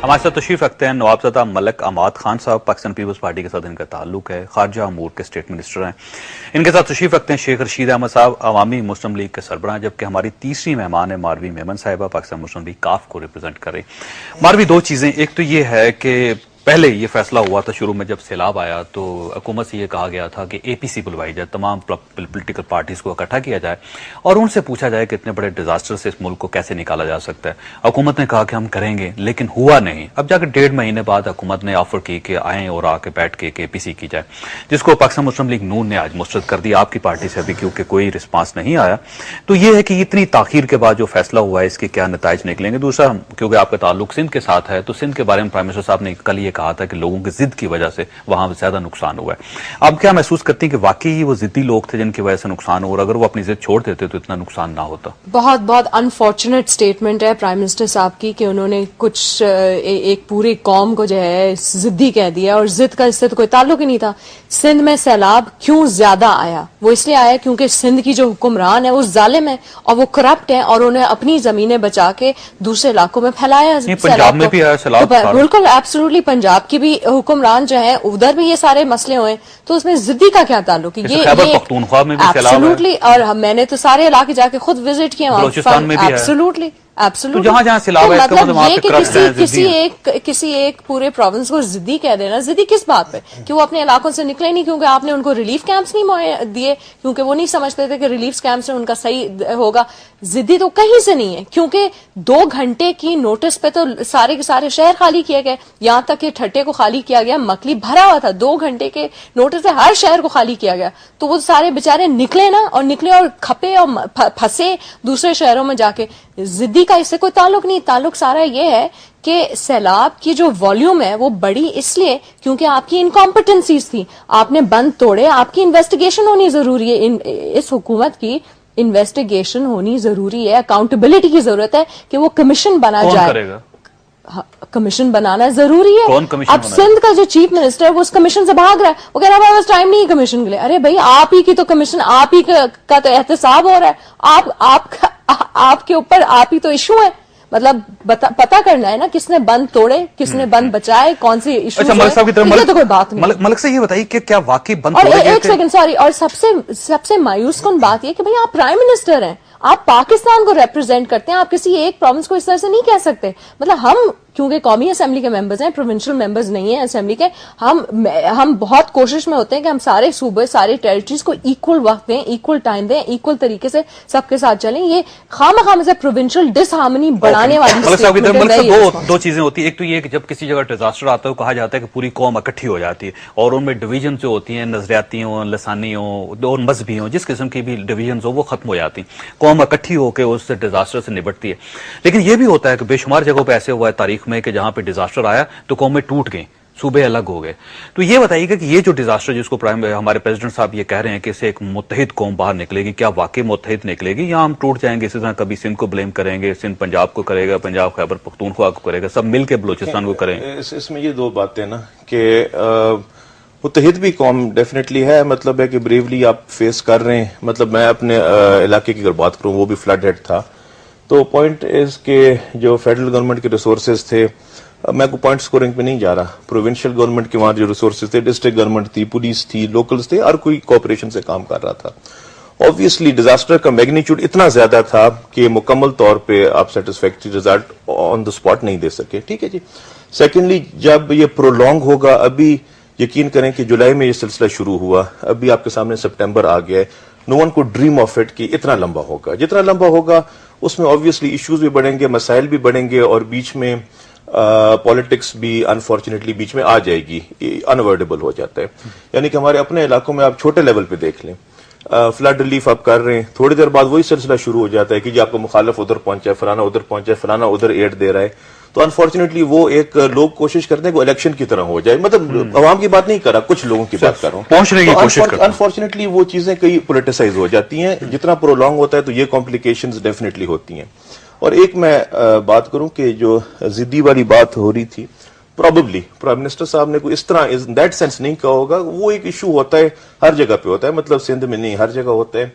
ہمارے ساتھ تشریف رکھتے ہیں نوابزادہ ملک عماد خان صاحب، پاکستان پیپلز پارٹی کے ساتھ ان کا تعلق ہے، خارجہ امور کے اسٹیٹ منسٹر ہیں۔ ان کے ساتھ تشریف رکھتے ہیں شیخ رشید احمد صاحب، عوامی مسلم لیگ کے سربراہ، جبکہ ہماری تیسری مہمان ہے ماروی میمن صاحبہ، پاکستان مسلم لیگ کاف کو ریپرزینٹ کر رہی۔ ماروی، دو چیزیں، ایک تو یہ ہے کہ پہلے یہ فیصلہ ہوا تھا شروع میں جب سیلاب آیا تو حکومت سے یہ کہا گیا تھا کہ اے پی سی بلوائی جائے، تمام پولیٹیکل پارٹیز کو اکٹھا کیا جائے اور ان سے پوچھا جائے کہ اتنے بڑے ڈیزاسٹر سے اس ملک کو کیسے نکالا جا سکتا ہے۔ حکومت نے کہا کہ ہم کریں گے، لیکن ہوا نہیں۔ اب جا کے 1.5 مہینے بعد حکومت نے آفر کی کہ آئیں اور آ کے بیٹھ کے اے پی سی کی جائے، جس کو پاکستان مسلم لیگ نون نے آج مسترد کر دیا، آپ کی پارٹی سے ابھی کیونکہ کوئی رسپانس نہیں آیا۔ تو یہ ہے کہ اتنی تاخیر کے بعد جو فیصلہ ہوا ہے اس کے کیا نتائج نکلیں گے۔ دوسرا، کیونکہ آپ کا تعلق سندھ کے ساتھ ہے، تو سندھ کے بارے میں پرائم منسٹر صاحب نے کل یہ کہا تھا کہ لوگوں کی ضد کی وجہ سے وہاں زیادہ نقصان ہوا ہے۔ آپ کیا محسوس کرتی ہیں کہ واقعی وہ ضدی لوگ تھے جن کی وجہ سے نقصان ہوا، اور اگر وہ اپنی ضد چھوڑ دیتے تو اتنا نقصان نہ ہوتا؟ بہت بہت انفارچونیٹ سٹیٹمنٹ ہے پرائم منسٹر صاحب کی کہ انہوں نے کچھ ایک پوری قوم کو جو ہے ضدی کہہ دیا، اور ضد کا اس سے تو کوئی تعلق ہی نہیں تھا۔ سندھ میں سیلاب کیوں زیادہ آیا؟ وہ اس لیے آیا کیونکہ سندھ کی جو حکمران ہے وہ ظالم ہے اور وہ کرپٹ ہے، اور انہیں اپنی زمینیں بچا کے دوسرے علاقوں میں پھیلایا۔ پنجاب میں بھی آیا سیلاب، بالکل ایبسولوٹلی، پنجاب کی بھی حکمران جو ہے ادھر بھی یہ سارے مسئلے ہوئے، تو اس میں ضدی کا کیا تعلق ہے؟ یہ خیبر پختونخوا میں بھی سیلاب ہے، ایبسولوٹلی، اور میں نے تو سارے علاقے جا کے خود وزٹ کیے، بلوچستان میں بھی ہے، ایبسولوٹلی ایبسولوٹلی۔ جہاں جہاں سیلاب ہے مطلب یہ کہ کسی ایک پورے پروونس کو ضدی کہہ دینا، ضدی کس بات پہ؟ کہ وہ اپنے علاقوں سے نکلے نہیں کیونکہ آپ نے ان کو ریلیف کیمپس نہیں دیے، کیونکہ وہ نہیں سمجھتے تھے کہ ریلیف کیمپ سے ان کا صحیح ہوگا۔ ضدی تو کہیں سے نہیں ہے، کیونکہ 2 گھنٹے کی نوٹس پہ تو سارے کے سارے شہر خالی کیے گئے، یہاں تک کہ ٹھٹے کو خالی کیا گیا، مکلی بھرا ہوا تھا، 2 گھنٹے کے نوٹس پہ ہر شہر کو خالی کیا گیا، تو وہ سارے بےچارے نکلے نا، اور نکلے اور کھپے اور پھنسے دوسرے شہروں میں جا کے۔ ضدی کا اس سے کوئی تعلق نہیں، تعلق سارا یہ ہے کہ سیلاب کی جو والیوم ہے وہ بڑی اس لیے کیونکہ آپ کی انکمپٹنسیز تھی، آپ نے بند توڑے۔ آپ کی انویسٹیگیشن ہونی ضروری ہے، اس حکومت کی انویسٹیگیشن ہونی ضروری ہے، اکاؤنٹیبلٹی کی ضرورت ہے کہ وہ کمیشن بنا جائے۔ کون کرے گا؟ کمیشن بنانا ضروری ہے۔ کون کمیشن اب سندھ کا جو چیف منسٹر ہے وہ اس کمیشن سے بھاگ رہا ہے، وہ کہہ رہا ہے ہمارے پاس ٹائم نہیں ہے کمیشن کے لیے۔ ارے بھائی، آپ ہی کی تو کمیشن، آپ ہی کا تو احتساب ہو رہا ہے، آپ کے اوپر آپ ہی تو ایشو ہے، مطلب پتہ کرنا ہے نا کس نے بند توڑے، کس نے بند بچائے، کون سی ایشو ہے۔ ملک صاحب کی طرف تو کوئی بات نہیں۔ ملک سے یہ بتائیے کہ کیا واقعی بند اور توڑے گئے ایک تھے؟ سیکنڈ، سوری، اور سب سے مایوس کن بات یہ کہ بھئی آپ پرائم منسٹر ہیں، آپ پاکستان کو ریپرزینٹ کرتے ہیں، آپ کسی ایک پروونس کو اس طرح سے نہیں کہہ سکتے۔ مطلب ہم کیونکہ قومی اسمبلی کے ممبرز ہیں، پروونشل ممبرز نہیں ہیں اسمبلی کے، ہم بہت کوشش میں ہوتے ہیں کہ ہم سارے صوبے، سارے ٹیریٹریز کو ایکول وقت دیں، ایکول ٹائم دیں، ایکول طریقے سے سب کے ساتھ چلیں۔ یہ خواہ سے پروونشل ڈس ہارمنی بڑھانے والی دو چیزیں ہوتی ہیں۔ ایک تو یہ کہ جب کسی جگہ ڈیزاسٹر آتا ہے وہ کہا جاتا ہے کہ پوری قوم اکٹھی ہو جاتی ہے، اور ان میں ڈویژن جو ہوتی ہیں، نظریاتی ہوں، لسانی ہوں اور مذہبی ہوں، جس قسم کی بھی ڈویژنز ہو وہ ختم ہو جاتی ہیں، قوم اکٹھی ہو کے اس ڈیزاسٹر سے نبٹتی ہے۔ لیکن یہ بھی ہوتا ہے کہ بے شمار جگہوں پہ ایسے ہوا ہے تاریخ میں کہ جہاں پہ ڈیزاسٹر آیا تو قومیں ٹوٹ گئیں، صوبے الگ ہو گئے۔ تو یہ بتائیے گا کہ یہ جو ڈیزاسٹر جس کو ہمارے پریزیڈنٹ صاحب یہ کہہ رہے ہیں کہ اسے ایک متحد قوم باہر نکلے گی، کیا واقعی متحد نکلے گی یا ہم ٹوٹ جائیں گے؟ اسی طرح کبھی سندھ کو بلیم کریں گے، سندھ پنجاب کو کرے گا، پنجاب خیبر پختونخوا کو کرے گا، سب مل کے بلوچستان کو کریں گے۔ اس میں یہ 2 باتیں نا کہ متحد بھی قوم ڈیفینیٹلی ہے، مطلب ہے کہ بریولی آپ فیس کر رہے ہیں۔ مطلب میں اپنے علاقے کی اگر بات کروں وہ بھی فلڈ ہیڈ تھا، تو پوائنٹ از کہ جو فیڈرل گورنمنٹ کے ریسورسز تھے، میں کو پوائنٹ سکورنگ پہ نہیں جا رہا، پروونشل گورنمنٹ کے وہاں جو ریسورسز تھے، ڈسٹرکٹ گورنمنٹ تھی، پولیس تھی، لوکلز تھے، ہر کوئی کوآپریشن سے کام کر رہا تھا۔ آبویسلی ڈیزاسٹر کا میگنیچیوڈ اتنا زیادہ تھا کہ مکمل طور پہ آپ satisfactory result on the spot نہیں دے سکے، ٹھیک ہے جی۔ سیکنڈلی، جب یہ پرولونگ ہوگا، ابھی یقین کریں کہ جولائی میں یہ سلسلہ شروع ہوا، ابھی آپ کے سامنے سپٹمبر آ گیا ہے، نو ون کو ڈریم آف اٹ کہ اتنا لمبا ہوگا۔ جتنا لمبا ہوگا اس میں آبویسلی ایشوز بھی بڑھیں گے، مسائل بھی بڑھیں گے، اور بیچ میں پالیٹکس بھی انفارچونیٹلی بیچ میں آ جائے گی، انوائڈیبل ہو جاتا ہے۔ یعنی کہ ہمارے اپنے علاقوں میں آپ چھوٹے لیول پہ دیکھ لیں، فلڈ ریلیف آپ کر رہے ہیں، تھوڑی دیر بعد وہی سلسلہ شروع ہو جاتا ہے کہ جی آپ کا مخالف ادھر پہنچا ہے، فلانا ادھر پہنچا ہے، فلانا ادھر ایڈ دے رہا ہے۔ تو انفارچونیٹلی وہ ایک لوگ کوشش کرتے ہیں کہ الیکشن کی طرح ہو جائے، مطلب عوام کی بات نہیں کر رہا، کچھ لوگوں کی بات کر رہا ہوں، پہنچنے کی کوشش کرتے ہیں۔ انفارچونیٹلی وہ چیزیں کئی پولیٹیسائز ہو جاتی ہیں، جتنا پرولونگ ہوتا ہے تو یہ کمپلیکیشنز ڈیفینیٹلی ہوتی ہیں۔ اور ایک میں بات کروں کہ جو ضدی والی بات ہو رہی تھی، پروبیبلی پرائم منسٹر صاحب نے کوئی اس طرح ان دیٹ سینس نہیں کہا ہوگا، وہ ایک ایشو ہوتا ہے ہر جگہ پہ ہوتا ہے، مطلب سندھ میں نہیں ہر جگہ ہوتا ہے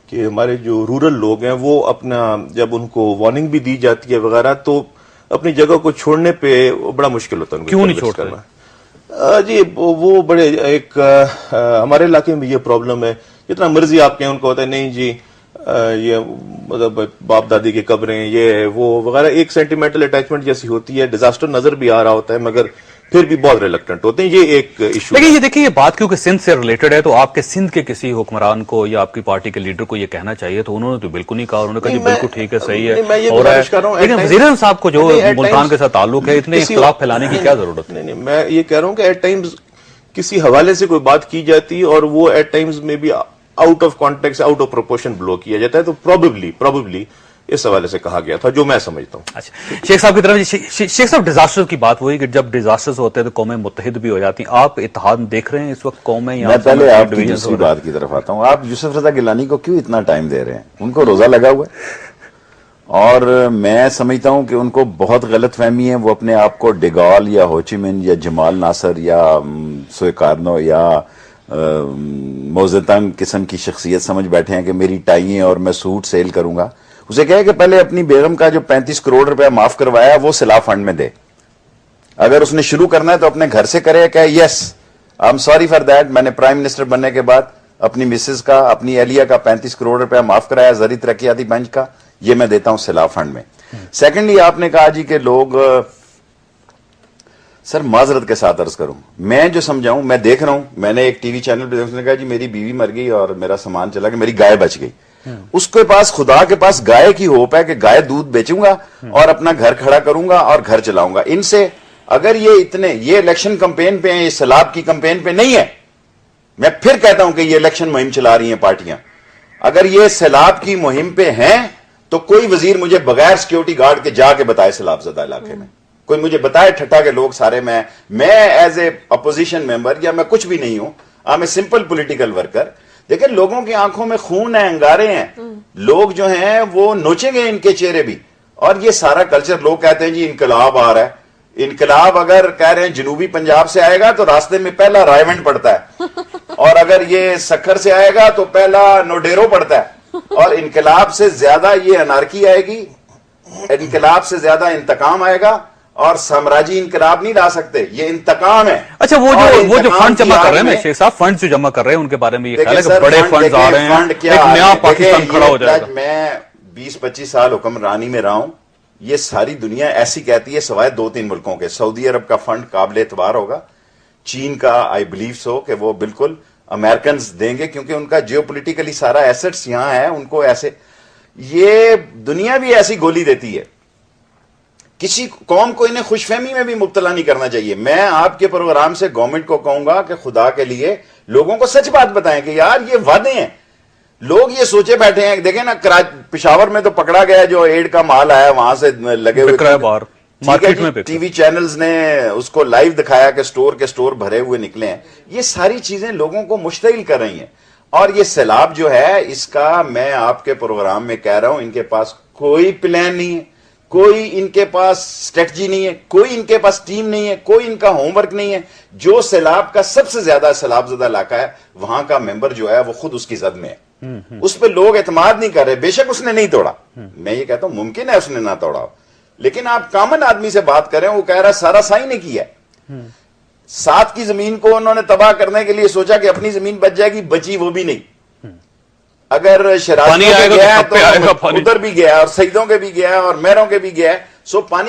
کہ ہمارے جو رورل لوگ ہیں وہ اپنا جب ان کو وارننگ بھی دی جاتی ہے وغیرہ تو اپنی جگہ کو چھوڑنے پہ بڑا مشکل ہوتا ہے. کیوں نہیں چھوڑتے؟ جی وہ بڑے ایک ہمارے علاقے میں یہ پرابلم ہے, جتنا مرضی آپ کہیں ان کو ہوتا ہے نہیں جی یہ مطلب باپ دادی کی قبریں یہ وہ وغیرہ, ایک سینٹیمنٹل اٹیچمنٹ جیسی ہوتی ہے, ڈیزاسٹر نظر بھی آ رہا ہوتا ہے مگر پھر بھی بہت ریلیکٹنٹ ہوتے ہیں. یہ ایک ایشو. لیکن یہ دیکھیں, یہ بات کیونکہ سندھ سے ریلیٹڈ ہے تو آپ کے سندھ کے کسی حکمران کو یا آپ کی پارٹی کے لیڈر کو یہ کہنا چاہیے, تو انہوں نے تو بالکل نہیں کہا. انہوں نے کہا جی بالکل ٹھیک ہے, صحیح ہے, ہو رہا ہے. لیکن وزیر اعظم صاحب کو جو ملتان کے ساتھ تعلق ہے, اتنے اختلاف پھیلانے کی کیا ضرورت ہے؟ نہیں, میں یہ کہہ رہا ہوں کہ ایٹ ٹائمز کسی حوالے سے کوئی بات کی جاتی اور وہ ایٹ ٹائمز میں بھی out of context, out of proportion blow کیا جاتا ہے, تو پروبیبلی اس حوالے سے کہا گیا تھا جو میں سمجھتا ہوں. اچھا شیخ صاحب کی طرف, شیخ صاحب ڈیزاسٹر کی بات ہوئی کہ جب ڈیزاسٹر ہوتے ہیں تو قومیں متحد بھی ہو جاتی ہیں. آپ اتحاد دیکھ رہے ہیں اس وقت قومیں؟ میں پہلے آپ کی دوسری بات کی طرف آتا ہوں. آپ یوسف رضا گیلانی کو کیوں اتنا ٹائم دے رہے ہیں؟ ان کو روزہ لگا ہوا ہے, اور میں سمجھتا ہوں کہ ان کو بہت غلط فہمی ہے. وہ اپنے آپ کو ڈیگال یا ہوچی من یا جمال ناصر یا سویکارنو یا موزتنگ قسم کی شخصیت سمجھ بیٹھے ہیں کہ میری ٹائیں اور میں سوٹ سیل کروں گا. اسے کہے کہ پہلے اپنی بیگم کا جو 35 کروڑ روپے معاف کروایا وہ سیلاب فنڈ میں دے. اگر اس نے شروع کرنا ہے تو اپنے گھر سے کرے, کہ yes I am sorry for that, میں نے پرائم منسٹر بننے کے بعد اپنی مسز کا, اپنی اہلیہ کا 35 کروڑ روپے معاف کرایا زرعی ترقیاتی بینچ کا, یہ میں دیتا ہوں سیلاب فنڈ میں. سیکنڈلی آپ نے کہا جی کہ لوگ, سر معذرت کے ساتھ عرض کروں, میں جو سمجھاؤں, میں دیکھ رہا ہوں, میں نے ایک ٹی وی چینل پہ نے کہا جی میری بیوی مر گئی اور میرا سامان چلا گیا, میری گائے بچ گئی. اس کے پاس, خدا کے پاس گائے کی ہوپ ہے کہ گائے دودھ بیچوں گا اور اپنا گھر کھڑا کروں گا اور گھر چلاؤں گا. ان سے اگر یہ الیکشن کمپین پہ ہیں, یہ سیلاب کی کمپین پہ نہیں ہے. میں پھر کہتا ہوں کہ یہ الیکشن مہم چلا رہی ہیں پارٹیاں. اگر یہ سیلاب کی مہم پہ ہیں تو کوئی وزیر مجھے بغیر سیکیورٹی گارڈ کے جا کے بتائے سیلاب زدہ علاقے میں, کوئی مجھے بتائے ٹھٹا کے لوگ سارے, میں ایز اے اپوزیشن ممبر یا میں کچھ بھی نہیں ہوں, I am a simple political worker. دیکھیں لوگوں کی آنکھوں میں خون ہے, انگارے ہیں, لوگ جو ہیں وہ نوچیں گے ان کے چہرے بھی. اور یہ سارا کلچر, لوگ کہتے ہیں جی انقلاب آ رہا ہے. انقلاب اگر کہہ رہے ہیں جنوبی پنجاب سے آئے گا تو راستے میں پہلا رائمنڈ پڑتا ہے, اور اگر یہ سکھر سے آئے گا تو پہلا نوڈیرو پڑتا ہے. اور انقلاب سے زیادہ یہ انارکی آئے گی, انقلاب سے زیادہ انتقام آئے گا, اور سامراجی انقلاب نہیں لا سکتے, یہ انتقام ہے. اچھا وہ جو فنڈ جمع کر رہے ہیں شیخ صاحب, فنڈ جو جمع کر رہے ہیں ان کے بارے میں یہ خیال ہے کہ بڑے فنڈز آ رہے ہیں, ایک نیا پاکستان کھڑا ہو جائے گا. میں 20-25 سال حکمرانی میں رہا ہوں, یہ ساری دنیا ایسی کہتی ہے سوائے 2-3 ملکوں کے. سعودی عرب کا فنڈ قابل اعتبار ہوگا, چین کا آئی بلیو سو کہ وہ بالکل امریکنز دیں گے کیونکہ ان کا جیو پولیٹیکلی سارا ایسٹس یہاں ہے, ان کو ایسے, یہ دنیا بھی ایسی گولی دیتی ہے. کسی قوم کو انہیں خوش فہمی میں بھی مبتلا نہیں کرنا چاہیے. میں آپ کے پروگرام سے گورنمنٹ کو کہوں گا کہ خدا کے لیے لوگوں کو سچ بات بتائیں کہ یار یہ وعدے ہیں. لوگ یہ سوچے بیٹھے ہیں, دیکھیں نا پشاور میں تو پکڑا گیا جو ایڈ کا مال آیا وہاں سے لگے ہوئے مارکیٹ میں, ٹی وی چینلز نے اس کو لائیو دکھایا کہ سٹور کے سٹور بھرے ہوئے نکلے ہیں. یہ ساری چیزیں لوگوں کو مشتعل کر رہی ہیں. اور یہ سیلاب جو ہے اس کا میں آپ کے پروگرام میں کہہ رہا ہوں, ان کے پاس کوئی پلان نہیں ہے, کوئی ان کے پاس اسٹریٹجی نہیں ہے, کوئی ان کے پاس ٹیم نہیں ہے, کوئی ان کا ہوم ورک نہیں ہے. جو سیلاب کا سب سے زیادہ سیلاب زدہ علاقہ ہے وہاں کا ممبر جو ہے وہ خود اس کی زد میں ہے, اس پہ لوگ اعتماد نہیں کر رہے. بے شک اس نے نہیں توڑا, میں یہ کہتا ہوں ممکن ہے اس نے نہ توڑا ہو, لیکن آپ کامن آدمی سے بات کریں, وہ کہہ رہا ہے سارا سائی نے کیا ہے. 7 کی زمین کو انہوں نے تباہ کرنے کے لیے سوچا کہ اپنی زمین بچ جائے گی, بچی وہ بھی نہیں. اگر شرازیوں کے گیا تو ادھر بھی گیا اور سیدوں کے بھی گیا اور میروں کے بھی گیا, سو پانی